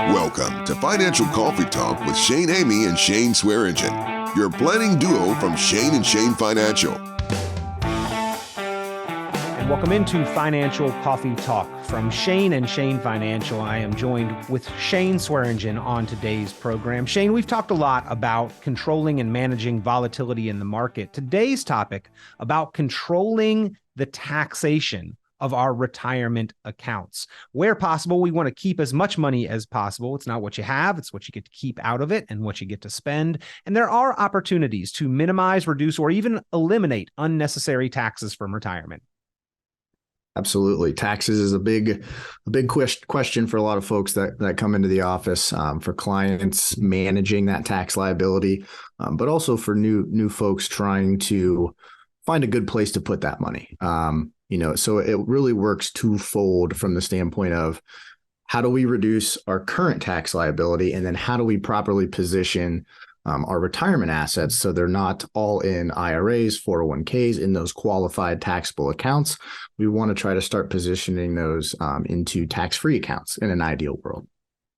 Welcome to Financial Coffee Talk with Shane Amy and Shane Swearingen, your planning duo from Shane and Shane Financial. And welcome into Financial Coffee Talk from Shane and Shane Financial. I am joined with Shane Swearingen on today's program. Shane, we've talked a lot about controlling and managing volatility in the market. Today's topic about controlling the taxation of our retirement accounts. Where possible, we want to keep as much money as possible. It's not what you have, it's what you get to keep out of it and what you get to spend. And there are opportunities to minimize, reduce, or even eliminate unnecessary taxes from retirement. Absolutely. Taxes is a big question for a lot of folks that come into the office, for clients managing that tax liability, but also for new folks trying to find a good place to put that money. So it really works twofold from the standpoint of how do we reduce our current tax liability, and then how do we properly position our retirement assets so they're not all in IRAs, 401ks, in those qualified taxable accounts. We want to try to start positioning those into tax-free accounts in an ideal world.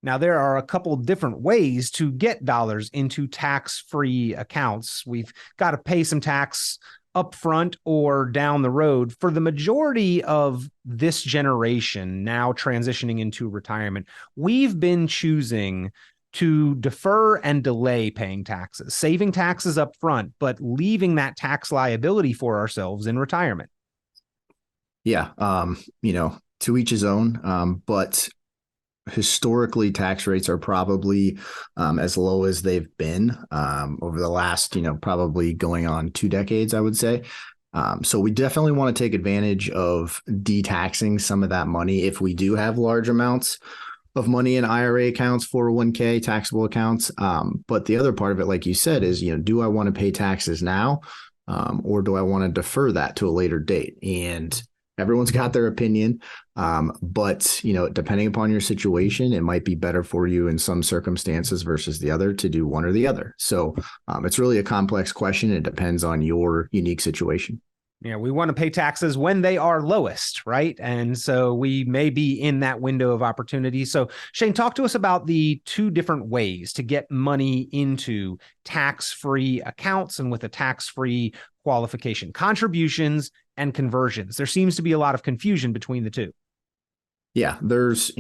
Now, there are a couple different ways to get dollars into tax-free accounts. We've got to pay some tax upfront or down the road. For the majority of this generation now transitioning into retirement, we've been choosing to defer and delay paying taxes, saving taxes up front, but leaving that tax liability for ourselves in retirement. Yeah. To each his own. But historically, tax rates are probably as low as they've been over the last, probably going on 2 decades, I would say. So we definitely want to take advantage of detaxing some of that money if we do have large amounts of money in IRA accounts, 401k, taxable accounts. But the other part of it, like you said, is, do I want to pay taxes now or do I want to defer that to a later date? And everyone's got their opinion. But, depending upon your situation, it might be better for you in some circumstances versus the other to do one or the other. So it's really a complex question. It depends on your unique situation. Yeah, we want to pay taxes when they are lowest, right? And so we may be in that window of opportunity. So Shane, talk to us about the 2 different ways to get money into tax-free accounts and with a tax-free qualification: contributions and conversions. There seems to be a lot of confusion between the 2. Yeah, there's,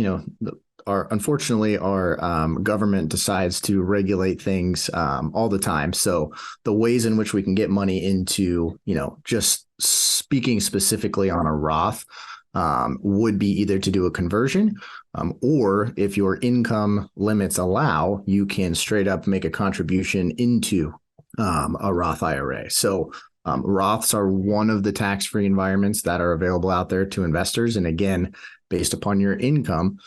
unfortunately, our government decides to regulate things all the time. So the ways in which we can get money into, just speaking specifically on a Roth would be either to do a conversion or if your income limits allow, you can straight up make a contribution into a Roth IRA. So Roths are one of the tax-free environments that are available out there to investors. And again, based upon your income,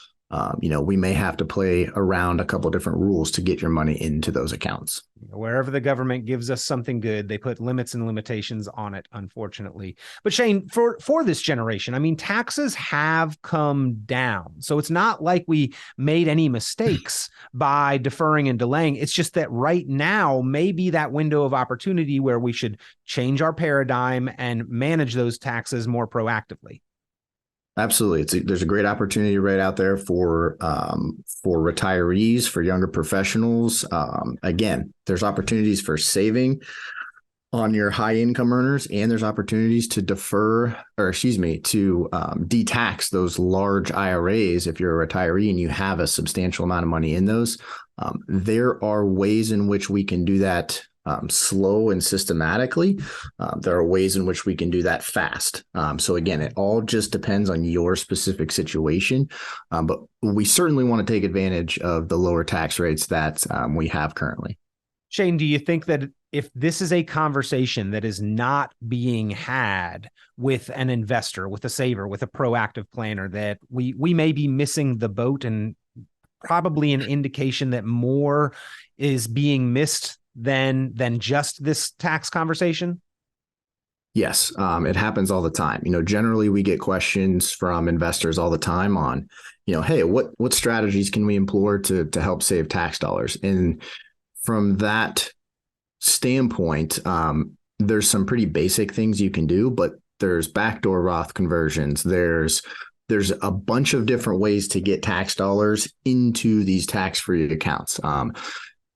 we may have to play around a couple different rules to get your money into those accounts. Wherever the government gives us something good, they put limits and limitations on it, unfortunately. But Shane, for this generation, taxes have come down. So it's not like we made any mistakes by deferring and delaying. It's just that right now may be that window of opportunity where we should change our paradigm and manage those taxes more proactively. Absolutely. There's a great opportunity right out there for retirees, for younger professionals. Again, there's opportunities for saving on your high income earners, and there's opportunities to detax those large IRAs. If you're a retiree and you have a substantial amount of money in those, there are ways in which we can do that slow and systematically. There are ways in which we can do that fast. So again, it all just depends on your specific situation. But we certainly want to take advantage of the lower tax rates that we have currently. Shane, do you think that if this is a conversation that is not being had with an investor, with a saver, with a proactive planner, that we may be missing the boat, and probably an indication that more is being missed than just this tax conversation? Yes, it happens all the time. Generally we get questions from investors all the time on, hey, what strategies can we employ to help save tax dollars? And from that standpoint, there's some pretty basic things you can do, but there's backdoor Roth conversions. There's there's a bunch of different ways to get tax dollars into these tax-free accounts.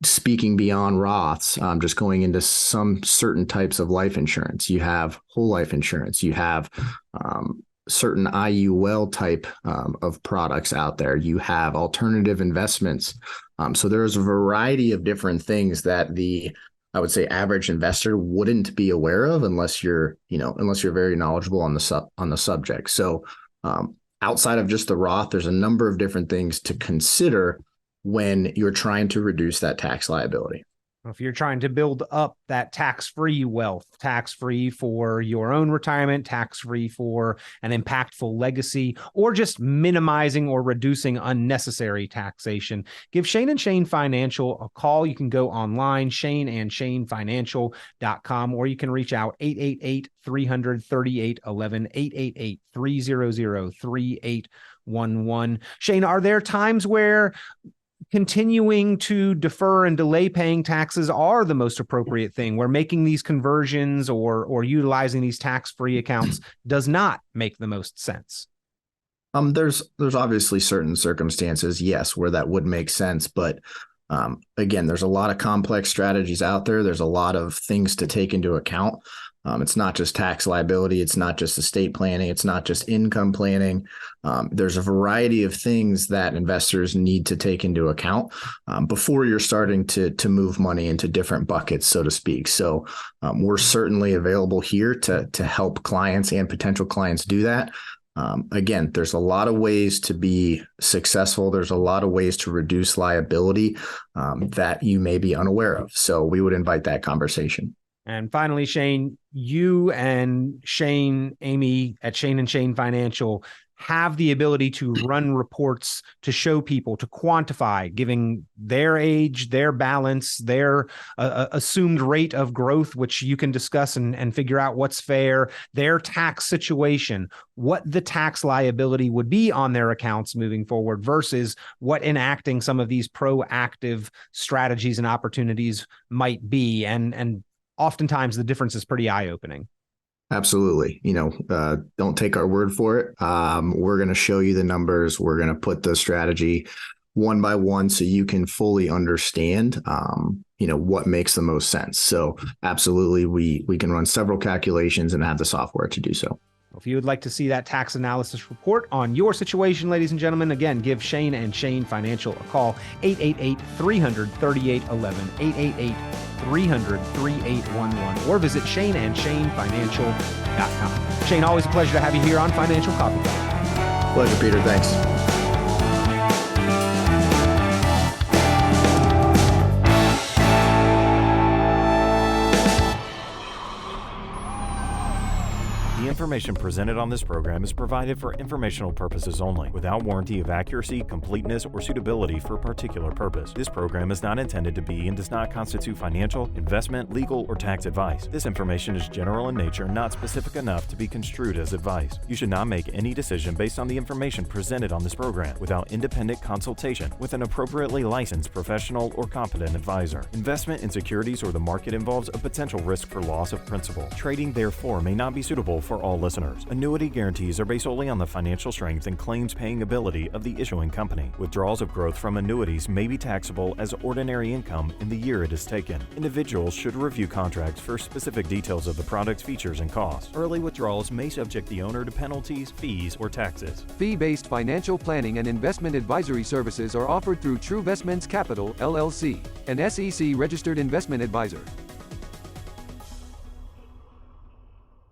Speaking beyond Roths, just going into some certain types of life insurance. You have whole life insurance. You have certain IUL type of products out there. You have alternative investments. So there's a variety of different things that I would say average investor wouldn't be aware of unless you're very knowledgeable on the subject. So outside of just the Roth, there's a number of different things to consider when you're trying to reduce that tax liability. If you're trying to build up that tax-free wealth, tax-free for your own retirement, tax-free for an impactful legacy, or just minimizing or reducing unnecessary taxation, give Shane and Shane Financial a call. You can go online, shaneandshanefinancial.com, or you can reach out 888-300-3811, 888-300-3811. Shane, are there times where continuing to defer and delay paying taxes are the most appropriate thing, where making these conversions or utilizing these tax-free accounts does not make the most sense? There's obviously certain circumstances, yes, where that would make sense. But again, there's a lot of complex strategies out there. There's a lot of things to take into account. It's not just tax liability. It's not just estate planning. It's not just income planning. There's a variety of things that investors need to take into account before you're starting to move money into different buckets, so to speak. So we're certainly available here to help clients and potential clients do that. Again, there's a lot of ways to be successful. There's a lot of ways to reduce liability that you may be unaware of. So we would invite that conversation. And finally, Shane, you and Shane, Amy at Shane and Shane Financial have the ability to run reports to show people, to quantify, giving their age, their balance, their assumed rate of growth, which you can discuss and figure out what's fair, their tax situation, what the tax liability would be on their accounts moving forward versus what enacting some of these proactive strategies and opportunities might be. And oftentimes the difference is pretty eye-opening. Absolutely. Don't take our word for it. We're going to show you the numbers. We're going to put the strategy one by one so you can fully understand, what makes the most sense. So absolutely, we can run several calculations and have the software to do so. If you would like to see that tax analysis report on your situation, ladies and gentlemen, again, give Shane and Shane Financial a call, 888-300-3811, 888-300-3811, or visit shaneandshanefinancial.com. Shane, always a pleasure to have you here on Financial Coffee Talk. Pleasure, Peter. Thanks. The information presented on this program is provided for informational purposes only, without warranty of accuracy, completeness, or suitability for a particular purpose. This program is not intended to be and does not constitute financial, investment, legal, or tax advice. This information is general in nature, not specific enough to be construed as advice. You should not make any decision based on the information presented on this program without independent consultation with an appropriately licensed professional or competent advisor. Investment in securities or the market involves a potential risk for loss of principal. Trading, therefore, may not be suitable for all listeners. Annuity guarantees are based solely on the financial strength and claims paying ability of the issuing company. Withdrawals of growth from annuities may be taxable as ordinary income in the year it is taken. Individuals should review contracts for specific details of the product's features and costs. Early withdrawals may subject the owner to penalties, fees, or taxes. Fee-based financial planning and investment advisory services are offered through Truvestments Capital, LLC, an SEC-registered investment advisor.